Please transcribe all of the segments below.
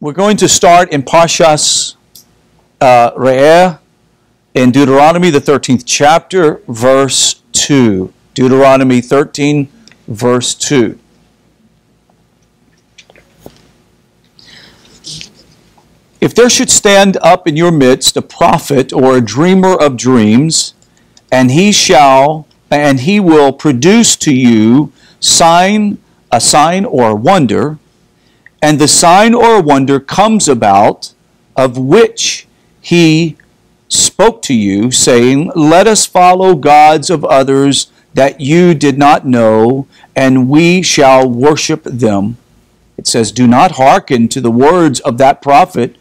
We're going to start in Parshas Reeh in Deuteronomy, the 13th chapter, verse 2. Deuteronomy 13, verse 2. If there should stand up in your midst a prophet or a dreamer of dreams, and he will produce to you a sign or a wonder, and the sign or a wonder comes about, of which he spoke to you, saying, let us follow gods of others that you did not know, and we shall worship them. It says, do not hearken to the words of that prophet,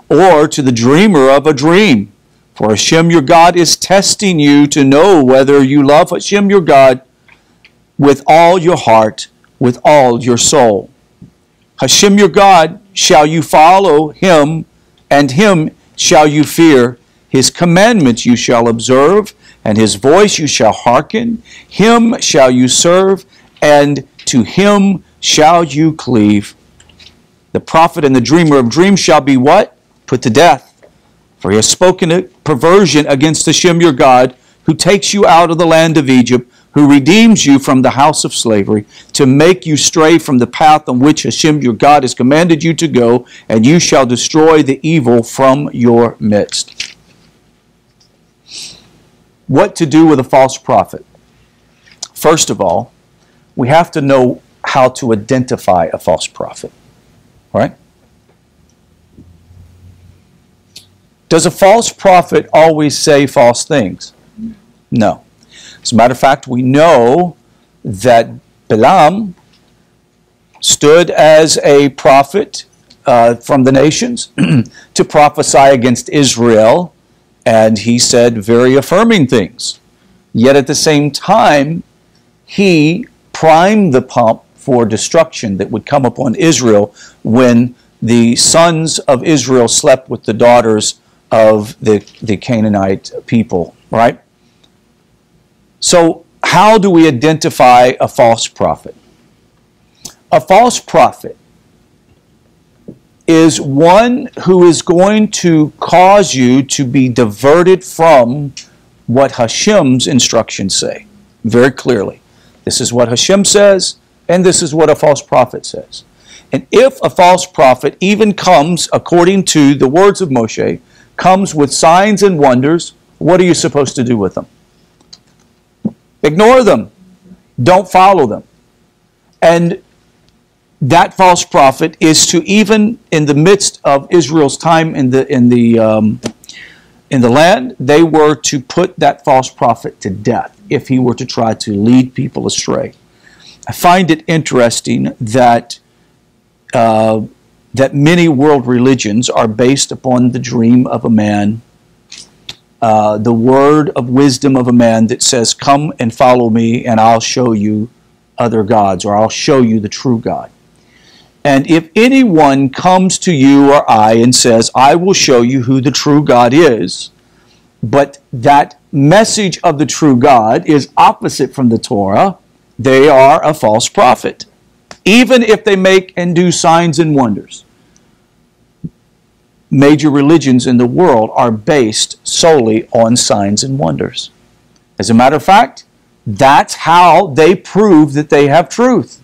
or to the dreamer of a dream. For Hashem your God is testing you to know whether you love Hashem your God with all your heart, with all your soul. Hashem your God shall you follow him, and him shall you fear. His commandments you shall observe, and his voice you shall hearken. Him shall you serve, and to him shall you cleave. The prophet and the dreamer of dreams shall be what? Put to death. For he has spoken a perversion against Hashem your God, who takes you out of the land of Egypt, who redeems you from the house of slavery, to make you stray from the path on which Hashem your God has commanded you to go, and you shall destroy the evil from your midst. What to do with a false prophet? First of all, we have to know how to identify a false prophet. Right? Does a false prophet always say false things? No. As a matter of fact, we know that Balaam stood as a prophet from the nations to prophesy against Israel, and he said very affirming things. Yet at the same time, he primed the pump for destruction that would come upon Israel when the sons of Israel slept with the daughters of the Canaanite people, right? So how do we identify a false prophet? A false prophet is one who is going to cause you to be diverted from what Hashem's instructions say, very clearly. This is what Hashem says, and this is what a false prophet says. And if a false prophet even comes, according to the words of Moshe, comes with signs and wonders, what are you supposed to do with them? Ignore them. Don't follow them. And that false prophet is to, even in the midst of Israel's time in the land, they were to put that false prophet to death if he were to try to lead people astray. I find it interesting that that many world religions are based upon the dream of a man, the word of wisdom of a man that says, come and follow me and I'll show you other gods, or I'll show you the true God. And if anyone comes to you or I and says, I will show you who the true God is, but that message of the true God is opposite from the Torah, they are a false prophet, even if they make and do signs and wonders. Major religions in the world are based solely on signs and wonders. As a matter of fact, that's how they prove that they have truth.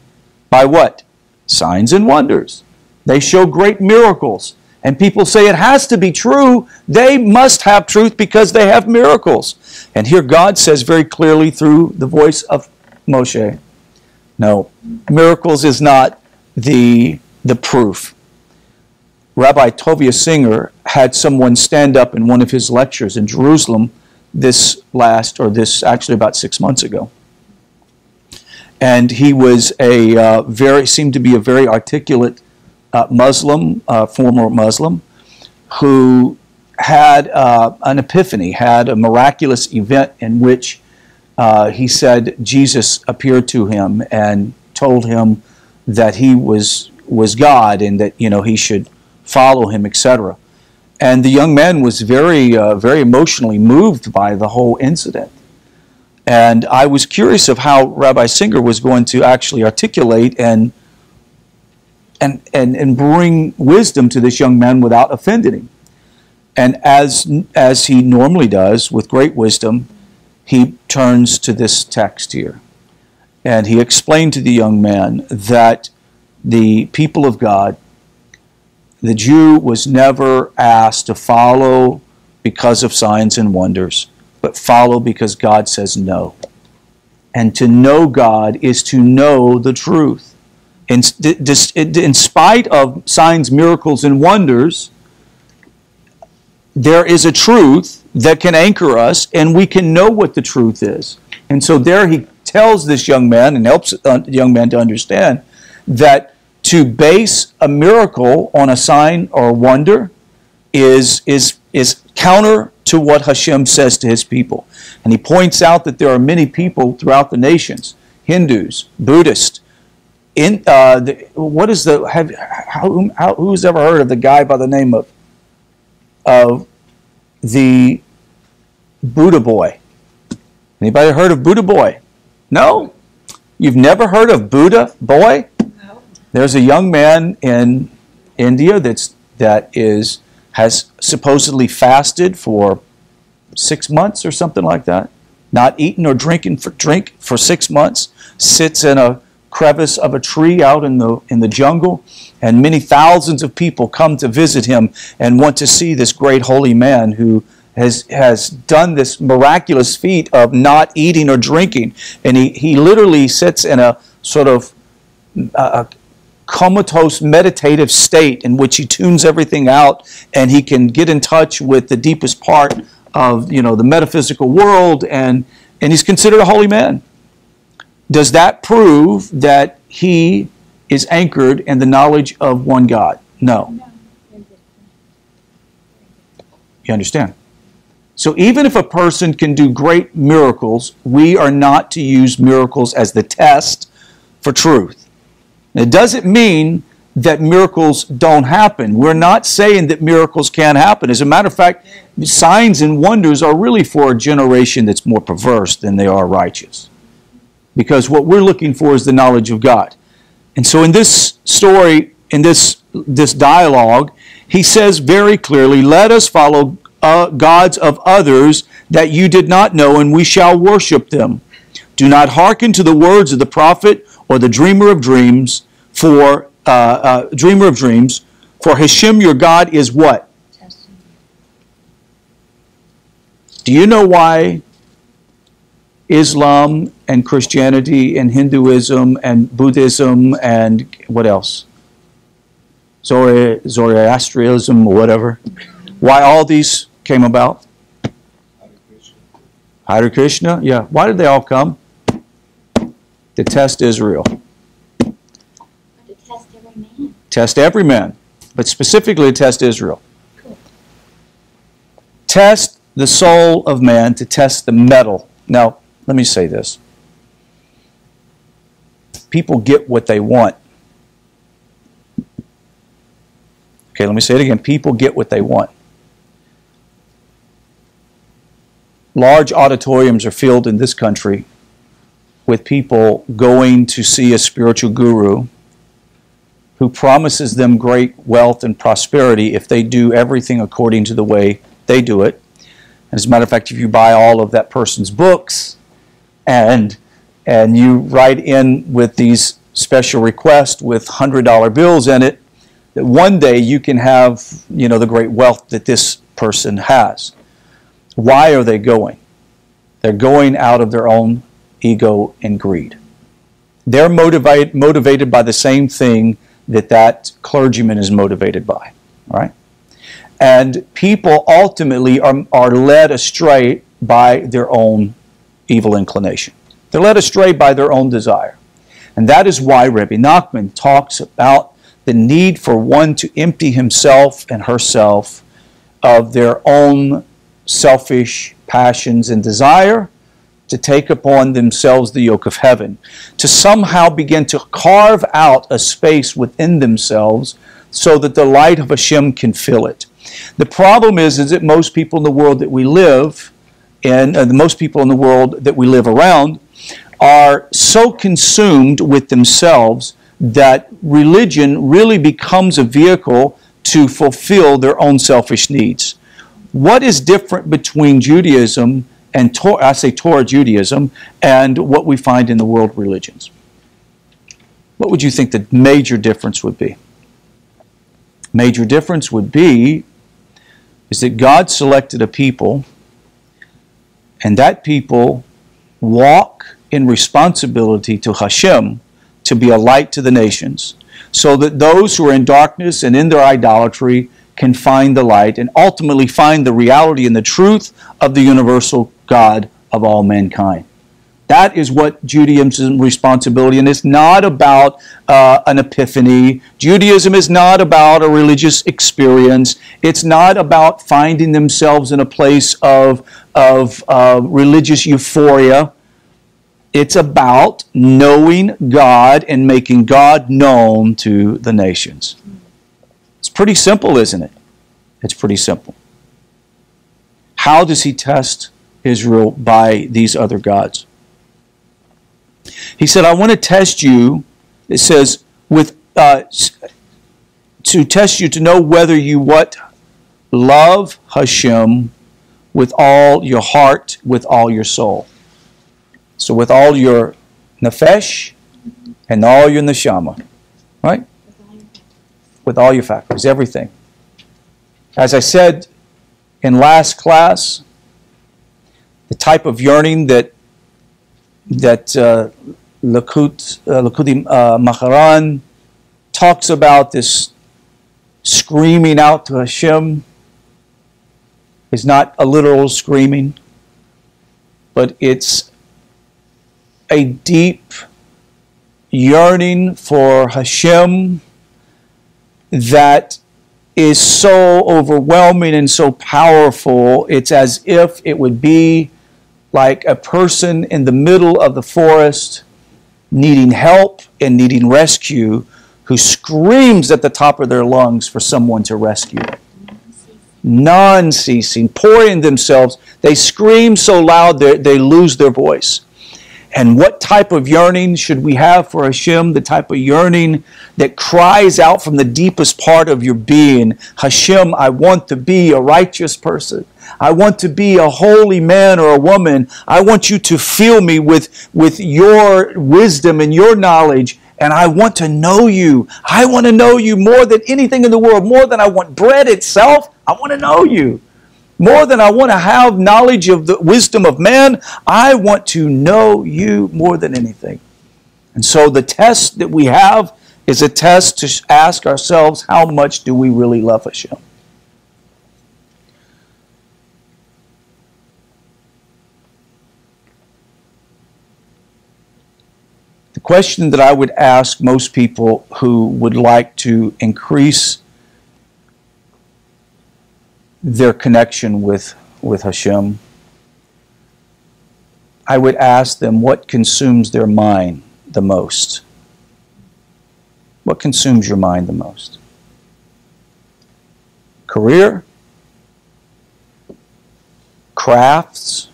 By what? Signs and wonders. They show great miracles. And people say it has to be true. They must have truth because they have miracles. And here God says very clearly through the voice of Moshe, no, miracles is not the proof. Rabbi Tovia Singer had someone stand up in one of his lectures in Jerusalem actually about 6 months ago. And he was seemed to be a very articulate Muslim, former Muslim, who had an epiphany, had a miraculous event in which he said Jesus appeared to him and told him that he was God and that he should follow him, etc. And the young man was very emotionally moved by the whole incident. And I was curious of how Rabbi Singer was going to actually articulate and and bring wisdom to this young man without offending him. And as he normally does, with great wisdom, he turns to this text here. And he explained to the young man that the people of God, the Jew was never asked to follow because of signs and wonders, but follow because God says no. And to know God is to know the truth. In spite of signs, miracles, and wonders, there is a truth that can anchor us, and we can know what the truth is. And so there he tells this young man, and helps the young man to understand, that to base a miracle on a sign or a wonder is counter to what Hashem says to his people. And he points out that there are many people throughout the nations, Hindus, Buddhists. Who's ever heard of the guy by the name of the Buddha boy? Anybody heard of Buddha boy? No? You've never heard of Buddha boy? No. There's a young man in India that has supposedly fasted for 6 months or something like that, not eating or drinking for 6 months, sits in a crevice of a tree out in the jungle, and many thousands of people come to visit him and want to see this great holy man who has done this miraculous feat of not eating or drinking. And he literally sits in a sort of a comatose meditative state in which he tunes everything out, and he can get in touch with the deepest part of the metaphysical world, and he's considered a holy man. Does that prove that he is anchored in the knowledge of one God? No. You understand? So even if a person can do great miracles, we are not to use miracles as the test for truth. It doesn't mean that miracles don't happen. We're not saying that miracles can't happen. As a matter of fact, signs and wonders are really for a generation that's more perverse than they are righteous. Because what we're looking for is the knowledge of God. And so in this story, in this dialogue, he says very clearly, let us follow gods of others that you did not know, and we shall worship them. Do not hearken to the words of the prophet or the dreamer of dreams, for Hashem your God is what? Do you know why Islam and Christianity and Hinduism and Buddhism and what else? Zoroastrianism or whatever. Why all these came about? Hare Krishna, yeah. Why did they all come? To test Israel. To test every man. Test every man, but specifically to test Israel. Cool. Test the soul of man, to test the metal. Now, let me say this. People get what they want. Okay, let me say it again. People get what they want. Large auditoriums are filled in this country with people going to see a spiritual guru who promises them great wealth and prosperity if they do everything according to the way they do it. As a matter of fact, if you buy all of that person's books and you write in with these special requests with $100 bills in it, that one day you can have, the great wealth that this person has. Why are they going? They're going out of their own ego and greed. They're motivated by the same thing that clergyman is motivated by, right? And people ultimately are led astray by their own evil inclination. They're led astray by their own desire. And that is why Rabbi Nachman talks about the need for one to empty himself and herself of their own selfish passions and desire, to take upon themselves the yoke of heaven, to somehow begin to carve out a space within themselves so that the light of Hashem can fill it. The problem is that most people in the world that we live in, most people in the world that we live around, are so consumed with themselves that religion really becomes a vehicle to fulfill their own selfish needs. What is different between Judaism and Torah Judaism and what we find in the world religions? What would you think the major difference would be? Major difference would be is that God selected a people, and that people walk in responsibility to Hashem to be a light to the nations, so that those who are in darkness and in their idolatry can find the light and ultimately find the reality and the truth of the universal God of all mankind. That is what Judaism's responsibility, and it's not about an epiphany. Judaism is not about a religious experience. It's not about finding themselves in a place of religious euphoria. It's about knowing God and making God known to the nations. It's pretty simple, isn't it? It's pretty simple. How does he test Israel by these other gods? He said, I want to test you, it says, to test you to know whether you love Hashem with all your heart, with all your soul. So with all your nefesh and all your neshama, right? With all your faculties, everything. As I said in last class, the type of yearning that Likkutei Moharan talks about, this screaming out to Hashem, is not a literal screaming, but it's a deep yearning for Hashem that is so overwhelming and so powerful. It's as if it would be like a person in the middle of the forest needing help and needing rescue, who screams at the top of their lungs for someone to rescue. Non-ceasing, pouring themselves. They scream so loud they lose their voice. And what type of yearning should we have for Hashem? The type of yearning that cries out from the deepest part of your being, Hashem, I want to be a righteous person. I want to be a holy man or a woman. I want you to fill me with your wisdom and your knowledge, and I want to know you. I want to know you more than anything in the world, more than I want bread itself. I want to know you. More than I want to have knowledge of the wisdom of man, I want to know you more than anything. And so the test that we have is a test to ask ourselves, how much do we really love Hashem? The question that I would ask most people who would like to increase their connection with Hashem, I would ask them, what consumes their mind the most? What consumes your mind the most? Career? Crafts?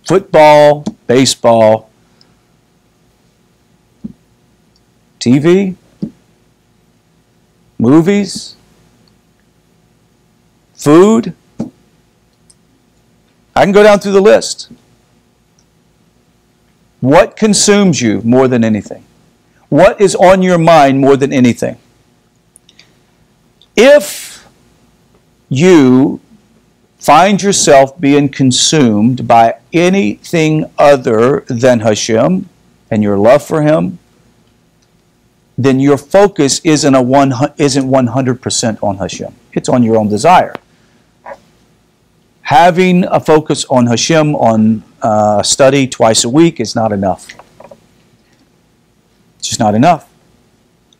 Football? Baseball? TV? Movies? Food? I can go down through the list. What consumes you more than anything? What is on your mind more than anything? If you find yourself being consumed by anything other than Hashem and your love for Him, then your focus isn't 100% on Hashem. It's on your own desire. Having a focus on Hashem, on study twice a week, is not enough. It's just not enough.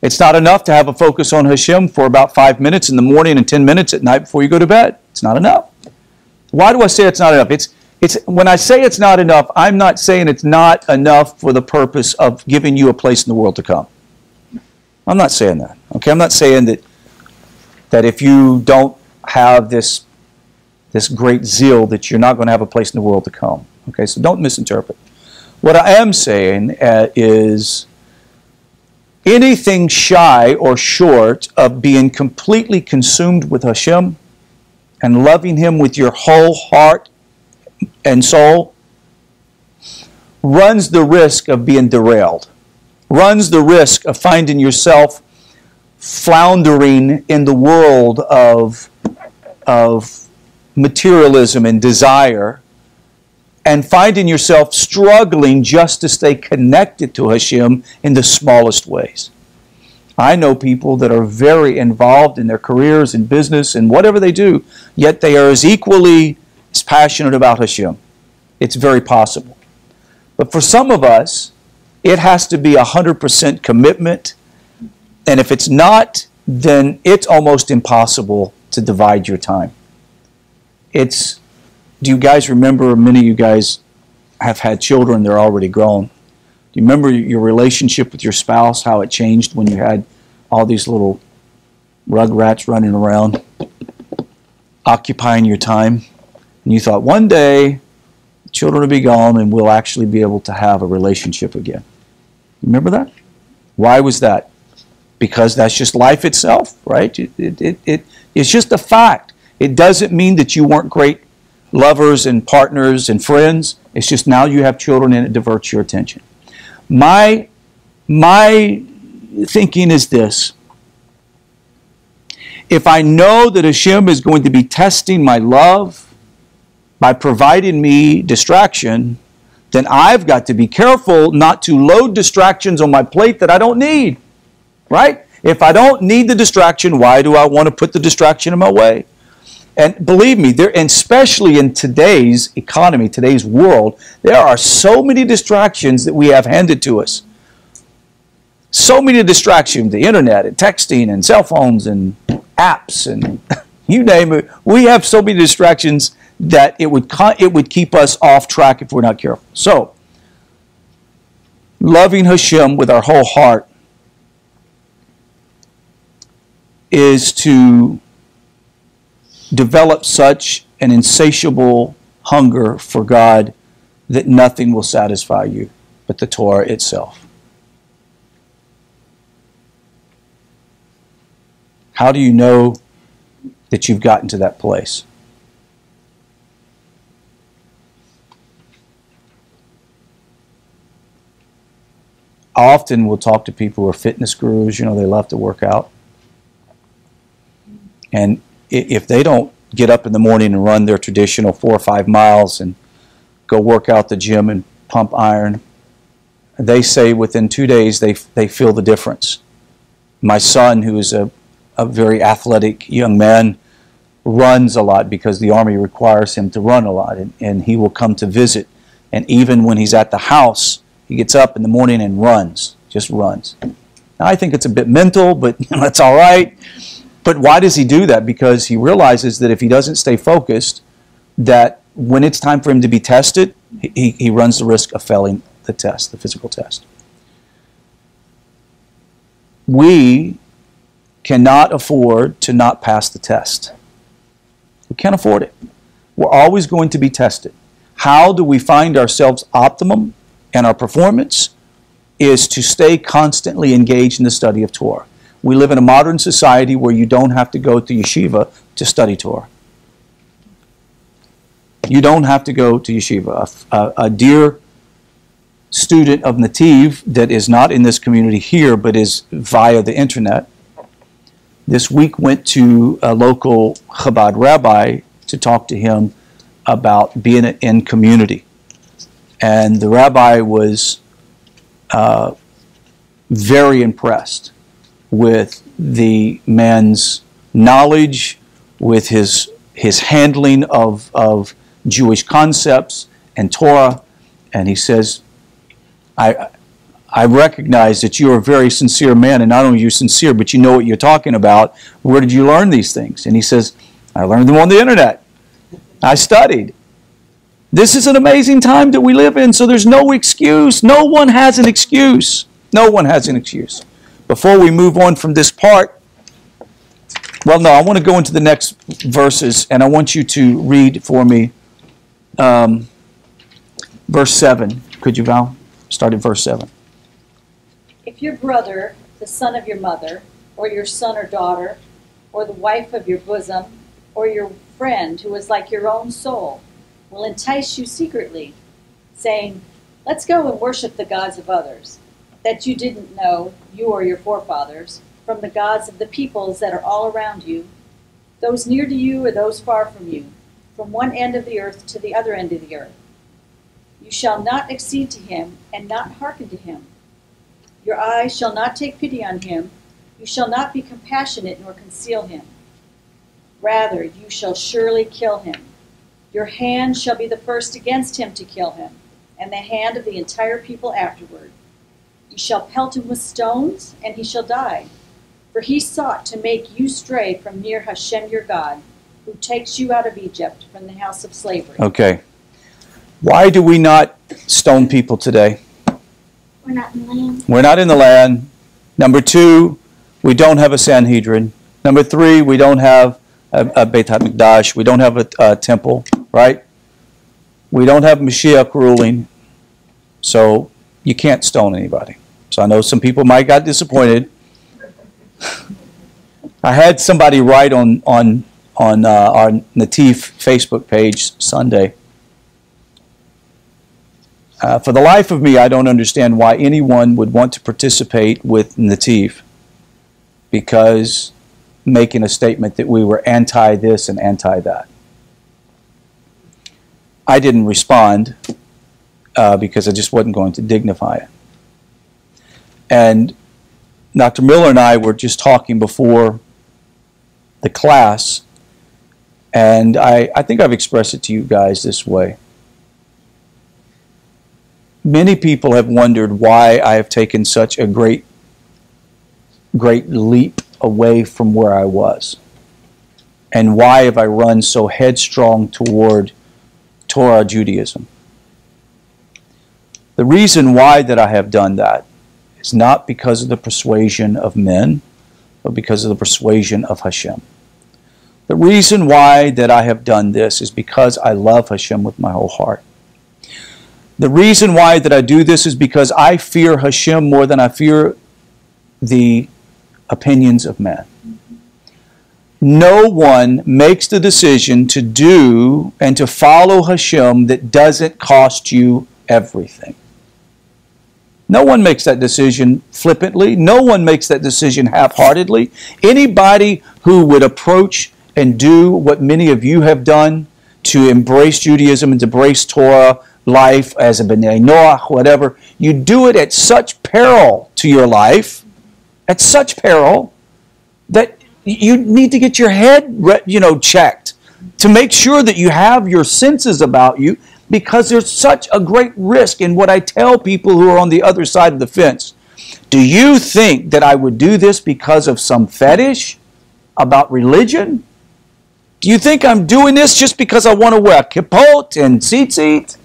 It's not enough to have a focus on Hashem for about 5 minutes in the morning and 10 minutes at night before you go to bed. It's not enough. Why do I say it's not enough? When I say it's not enough, I'm not saying it's not enough for the purpose of giving you a place in the world to come. I'm not saying that. Okay, I'm not saying that if you don't have this great zeal that you're not going to have a place in the world to come. Okay, so don't misinterpret. What I am saying is anything shy or short of being completely consumed with Hashem and loving Him with your whole heart and soul runs the risk of being derailed, runs the risk of finding yourself floundering in the world of materialism and desire, and finding yourself struggling just to stay connected to Hashem in the smallest ways. I know people that are very involved in their careers and business and whatever they do, yet they are as equally as passionate about Hashem. It's very possible. But for some of us, it has to be 100% commitment. And if it's not, then it's almost impossible to divide your time. Do you guys remember, many of you guys have had children, they're already grown. Do you remember your relationship with your spouse, how it changed when you had all these little rugrats running around, occupying your time? And you thought, one day, the children will be gone and we'll actually be able to have a relationship again. You remember that? Why was that? Because that's just life itself, right? It's just a fact. It doesn't mean that you weren't great lovers and partners and friends. It's just now you have children and it diverts your attention. My thinking is this. If I know that Hashem is going to be testing my love by providing me distraction, then I've got to be careful not to load distractions on my plate that I don't need. Right? If I don't need the distraction, why do I want to put the distraction in my way? And believe me, and especially in today's economy, today's world, there are so many distractions that we have handed to us. So many distractions, the internet and texting and cell phones and apps and you name it. We have so many distractions that it would keep us off track if we're not careful. So, loving Hashem with our whole heart is to develop such an insatiable hunger for God that nothing will satisfy you but the Torah itself. How do you know that you've gotten to that place? I often will talk to people who are fitness gurus, they love to work out. And if they don't get up in the morning and run their traditional 4 or 5 miles and go work out the gym and pump iron, they say within 2 days they feel the difference. My son, who is a very athletic young man, runs a lot because the Army requires him to run a lot, and he will come to visit. And even when he's at the house, he gets up in the morning and runs, just runs. Now, I think it's a bit mental, but that's all right. But why does he do that? Because he realizes that if he doesn't stay focused, that when it's time for him to be tested, he runs the risk of failing the test, the physical test. We cannot afford to not pass the test. We can't afford it. We're always going to be tested. How do we find ourselves optimum in our performance? Is to stay constantly engaged in the study of Torah. We live in a modern society where you don't have to go to yeshiva to study Torah. You don't have to go to yeshiva. A dear student of NETIV that is not in this community here but is via the internet, this week went to a local Chabad rabbi to talk to him about being in community. And the rabbi was very impressed with the man's knowledge, with his handling of Jewish concepts and Torah. And he says, I recognize that you're a very sincere man, and not only are you sincere, but you know what you're talking about. Where did you learn these things? And he says, I learned them on the internet. I studied. This is an amazing time that we live in, so there's no excuse. No one has an excuse. No one has an excuse. Before we move on from this part, well, no, I want to go into the next verses, and I want you to read for me verse 7. Could you, Val? Start at verse 7. If your brother the son of your mother, or your son or daughter, or the wife of your bosom, or your friend who is like your own soul, will entice you secretly, saying, let's go and worship the gods of others, that you didn't know, you or your forefathers, from the gods of the peoples that are all around you, those near to you or those far from you, from one end of the earth to the other end of the earth. You shall not accede to him and not hearken to him. Your eyes shall not take pity on him. You shall not be compassionate nor conceal him. Rather, you shall surely kill him. Your hand shall be the first against him to kill him, and the hand of the entire people afterward. You shall pelt him with stones, and he shall die. For he sought to make you stray from near Hashem your God, who takes you out of Egypt from the house of slavery. Okay. Why do we not stone people today? We're not in the land. We're not in the land. Number 2, we don't have a Sanhedrin. Number 3, we don't have a Beit HaMikdash. We don't have a temple, right? We don't have Mashiach ruling. So you can't stone anybody. So I know some people might got disappointed. I had somebody write on our NETIV Facebook page Sunday. For the life of me, I don't understand why anyone would want to participate with NETIV, because making a statement that we were anti this and anti that. I didn't respond because I just wasn't going to dignify it. And Dr. Miller and I were just talking before the class, and I think I've expressed it to you guys this way. Many people have wondered why I have taken such a great leap away from where I was. And why have I run so headstrong toward Torah Judaism? The reason why that I have done that is not because of the persuasion of men, but because of the persuasion of Hashem. The reason why that I have done this is because I love Hashem with my whole heart. The reason why that I do this is because I fear Hashem more than I fear the opinions of man. No one makes the decision to do and to follow Hashem that doesn't cost you everything. No one makes that decision flippantly. No one makes that decision half-heartedly. Anybody who would approach and do what many of you have done, to embrace Judaism and to embrace Torah life as a B'nai Noach, whatever, you do it at such peril to your life, at such peril, that you need to get your head, checked to make sure that you have your senses about you, because there's such a great risk in what I tell people who are on the other side of the fence. Do you think that I would do this because of some fetish about religion? Do you think I'm doing this just because I want to wear kippot and tzitzit?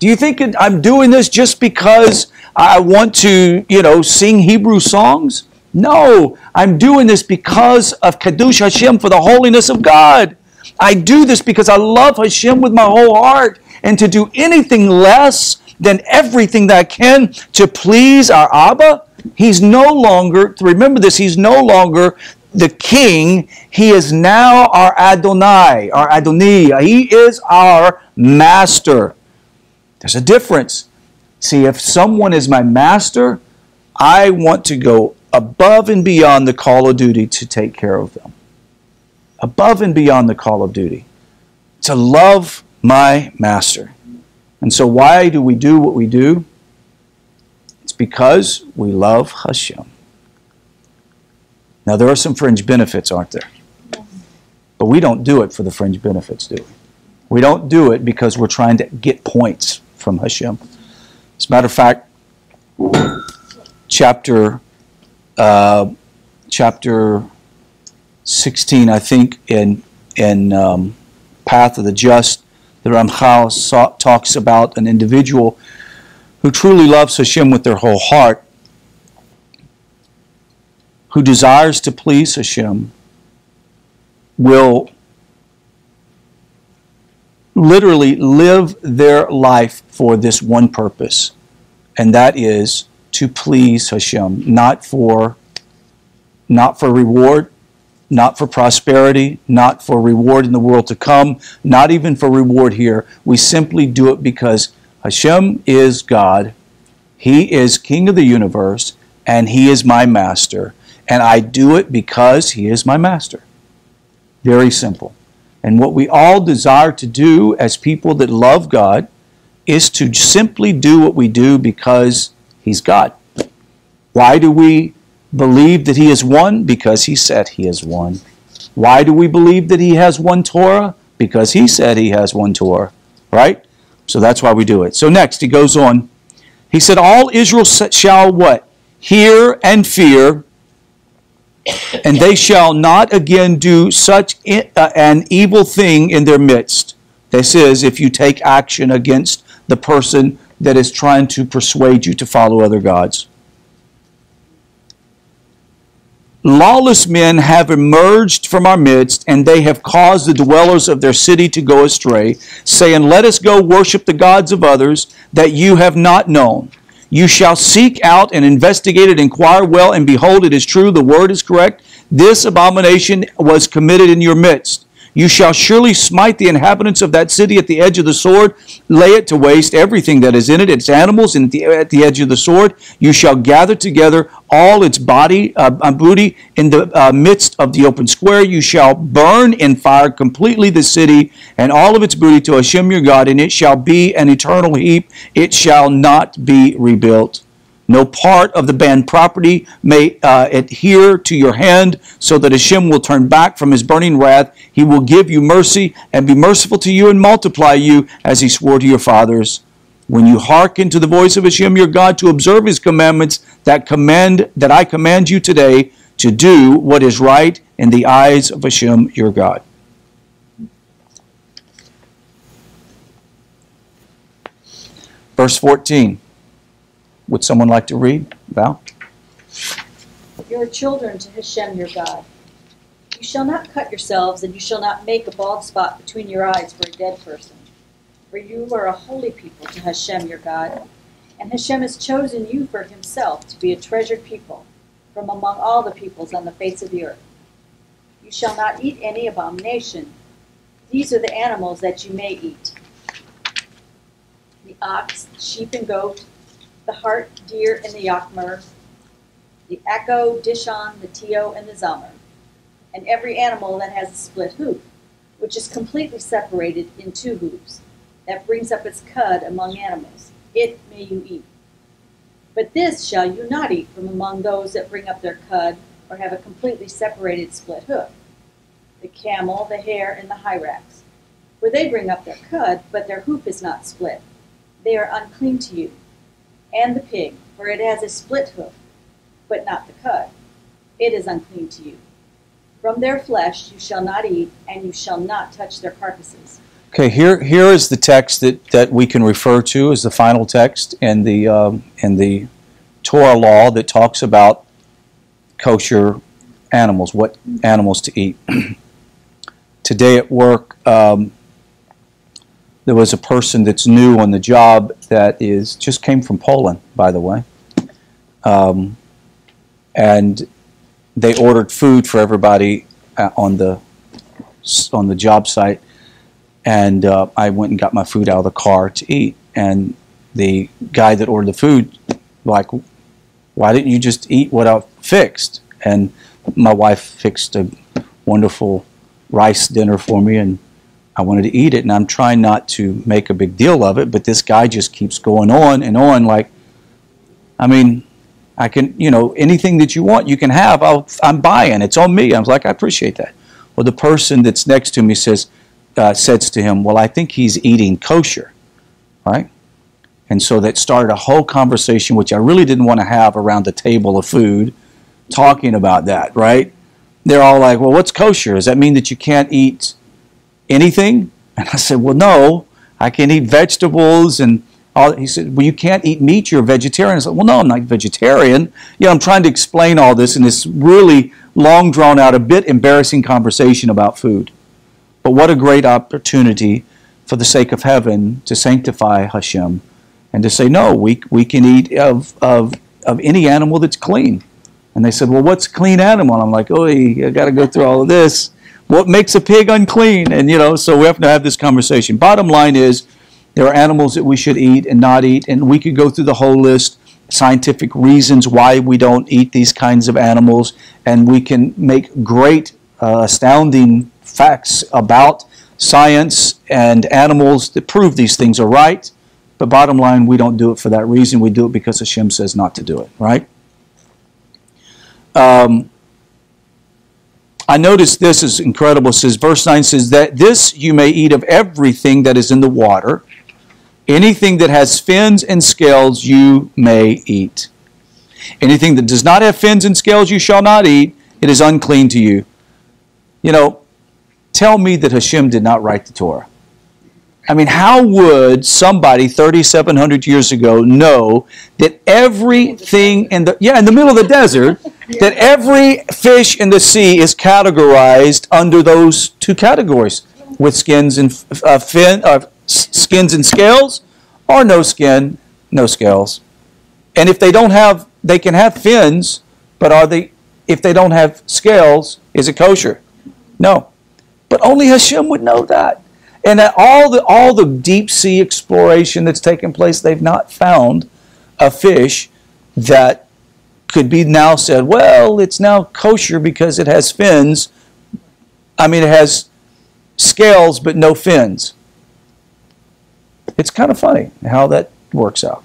Do you think I'm doing this just because I want to, sing Hebrew songs? No, I'm doing this because of Kadush Hashem, for the holiness of God. I do this because I love Hashem with my whole heart, and to do anything less than everything that I can to please our Abba, he's no longer, to remember this, he's no longer the king. He is now our Adonai, our Adoni. He is our master. There's a difference. See, if someone is my master, I want to go above and beyond the call of duty to take care of them. Above and beyond the call of duty. To love my master. And so why do we do what we do? It's because we love Hashem. Now there are some fringe benefits, aren't there? But we don't do it for the fringe benefits, do we? We don't do it because we're trying to get points from Hashem. As a matter of fact, chapter 16, I think, in Path of the Just, the Ramchal talks about an individual who truly loves Hashem with their whole heart, who desires to please Hashem, will literally live their life for this one purpose, and that is to please Hashem, not for not for reward, not for prosperity, not for reward in the world to come, not even for reward here. We simply do it because Hashem is God. He is King of the universe, and He is my master. And I do it because He is my master. Very simple. And what we all desire to do as people that love God is to simply do what we do because He's God. Why do we believe that He is one? Because He said He is one. Why do we believe that He has one Torah? Because He said He has one Torah. Right? So that's why we do it. So next, he goes on. He said, all Israel shall what? Hear and fear, and they shall not again do such an evil thing in their midst. This is if you take action against the person that is trying to persuade you to follow other gods. Lawless men have emerged from our midst, and they have caused the dwellers of their city to go astray, saying, let us go worship the gods of others that you have not known. You shall seek out and investigate it, inquire well, and behold, it is true, the word is correct. This abomination was committed in your midst. You shall surely smite the inhabitants of that city at the edge of the sword, lay it to waste, everything that is in it, its animals, and at the edge of the sword. You shall gather together all its booty in the midst of the open square. You shall burn in fire completely the city and all of its booty to Hashem your God, and it shall be an eternal heap. It shall not be rebuilt. No part of the banned property may adhere to your hand, so that Hashem will turn back from His burning wrath. He will give you mercy and be merciful to you and multiply you as He swore to your fathers. When you hearken to the voice of Hashem your God to observe His commandments that I command you today, to do what is right in the eyes of Hashem your God. Verse 14. Would someone like to read? Val? You are children to Hashem your God. You shall not cut yourselves, and you shall not make a bald spot between your eyes for a dead person. For you are a holy people to Hashem your God, and Hashem has chosen you for Himself to be a treasured people from among all the peoples on the face of the earth. You shall not eat any abomination. These are the animals that you may eat: the ox, sheep, and goat, the hart, deer, and the yakmer, the echo, dishon, the teo, and the zamer, and every animal that has a split hoof, which is completely separated in two hoofs, that brings up its cud among animals. It may you eat. But this shall you not eat from among those that bring up their cud, or have a completely separated split hoof: the camel, the hare, and the hyrax. For they bring up their cud, but their hoof is not split. They are unclean to you. And the pig, for it has a split hoof, but not the cud. It is unclean to you. From their flesh you shall not eat, and you shall not touch their carcasses. Okay, here is the text that we can refer to as the final text in the Torah law that talks about kosher animals, what animals to eat. Today at work, there was a person that's new on the job that just came from Poland, by the way. And they ordered food for everybody on the job site. And I went and got my food out of the car to eat. And the guy that ordered the food, like, why didn't you just eat what I fixed? And my wife fixed a wonderful rice dinner for me, and I wanted to eat it, and I'm trying not to make a big deal of it, but this guy just keeps going on and on, like, I mean, I can, anything that you want, you can have. I'm buying. It's on me. I was like, I appreciate that. Well, the person that's next to me says to him, well, I think he's eating kosher, right? And so that started a whole conversation, which I really didn't want to have around the table of food, talking about that, right? They're all like, well, what's kosher? Does that mean that you can't eat anything? And I said, well, no, I can eat vegetables and all. He said, well, you can't eat meat, you're a vegetarian. I said, well, no, I'm not vegetarian. I'm trying to explain all this in this really long, drawn out, a bit embarrassing conversation about food. But what a great opportunity for the sake of heaven to sanctify Hashem and to say, no, we can eat of any animal that's clean. And they said, well, what's a clean animal? And I'm like, oh, you got to go through all of this. What makes a pig unclean? And, so we have to have this conversation. Bottom line is, there are animals that we should eat and not eat, and we could go through the whole list, scientific reasons why we don't eat these kinds of animals, and we can make great, astounding facts about science and animals that prove these things are right. But bottom line, we don't do it for that reason. We do it because Hashem says not to do it, right? I noticed this is incredible. It says, verse 9 says, that this you may eat of everything that is in the water. Anything that has fins and scales you may eat. Anything that does not have fins and scales you shall not eat. It is unclean to you. Tell me that Hashem did not write the Torah. I mean, how would somebody 3,700 years ago know that everything in the middle of the desert, that every fish in the sea is categorized under those two categories, with skins and skins and scales, or no skin, no scales? And if they don't have, they can have fins, but if they don't have scales, is it kosher? No. But only Hashem would know that. And that all the deep sea exploration that's taken place, they've not found a fish that could be now said, well, it's now kosher because it has fins. I mean, it has scales but no fins. It's kind of funny how that works out.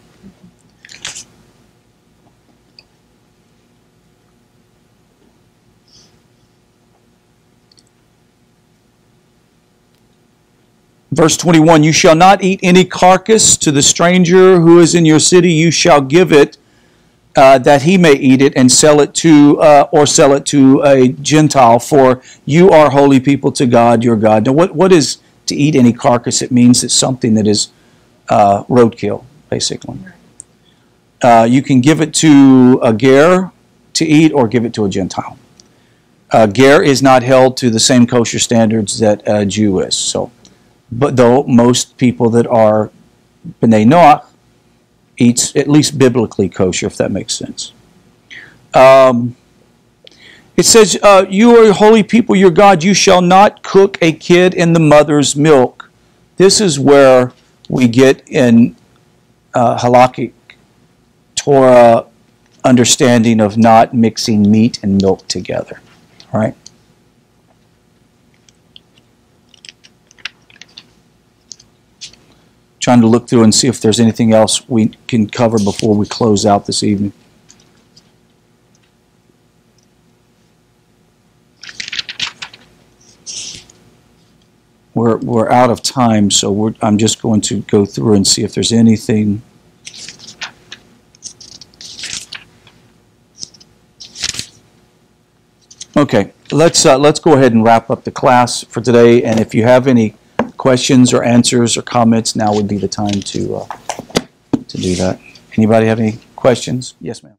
Verse 21, you shall not eat any carcass to the stranger who is in your city. You shall give it that he may eat it and sell it to a Gentile, for you are holy people to God your God. Now, what is to eat any carcass? It means it's something that is roadkill, basically. You can give it to a ger to eat or give it to a Gentile. Ger is not held to the same kosher standards that a Jew is. But though most people that are B'nai Noach eats at least biblically kosher, if that makes sense. It says, you are holy people, your God. You shall not cook a kid in the mother's milk. This is where we get in halakhic Torah understanding of not mixing meat and milk together. Right? Trying to look through and see if there's anything else we can cover before we close out this evening. We're out of time, so I'm just going to go through and see if there's anything. Okay, let's go ahead and wrap up the class for today. And if you have any questions or answers or comments, now would be the time to do that. Anybody have any questions? Yes, ma'am.